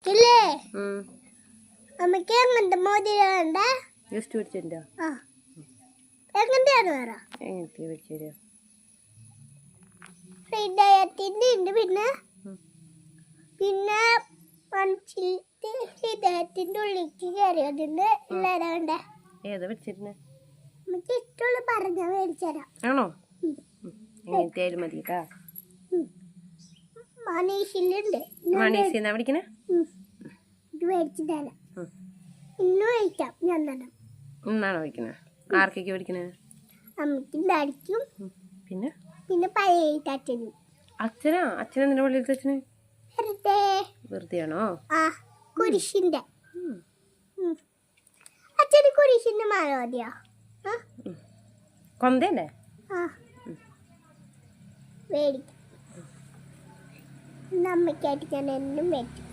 ഇല്ലേ അമ്മക്ക് എങ്ങനത്തെ മോതിരം വേണ്ട ജസ്റ്റ് പിടിച്ചിട്ടുണ്ടോ എങ്ങനത്തെയാണ് വേറെ എങ്ങനത്തെ പിടിച്ചു ഹൃദയത്തിന്റെ ഉണ്ട് പിന്നെ ഹൃദയത്തിന്റെ ഉള്ളിലേക്ക് കയറിയതുണ്ട് എല്ലാരും വേണ്ട ഏതാ പിടിച്ചിരുന്നെ നമുക്ക് ഇഷ്ടമുള്ള പറഞ്ഞ മേടിച്ചരാം ആണോ എങ്ങനത്തെ ആയാലും മതി കേട്ടാ മനീഷിലുണ്ട് മണീസിന്നാ പിടിക്കണേ ഇത് മേടിച്ചു തരാം ഇന്ന് മേടിക്കാം ഞാൻ തന്നെ ഇന്നാണോ പിടിക്കണേ ആർക്കൊക്കെ പിടിക്കണേ അമ്മയ്ക്കും ഡാഡിക്കും പിന്നെ പിന്നെ പഴയ അച്ഛനും അച്ഛനെന്തിനാ പള്ളിയിൽ അച്ഛന് വെറുതെ ആണോ ആ കുരിശിന്റെ അച്ഛന് കുരിശിന്റെ മാല മതിയോ കൊന്തല്ലേ ആ മേടിക്കാം അമ്മയ്ക്കായിട്ട് ഞാൻ എന്നും മേടിക്കും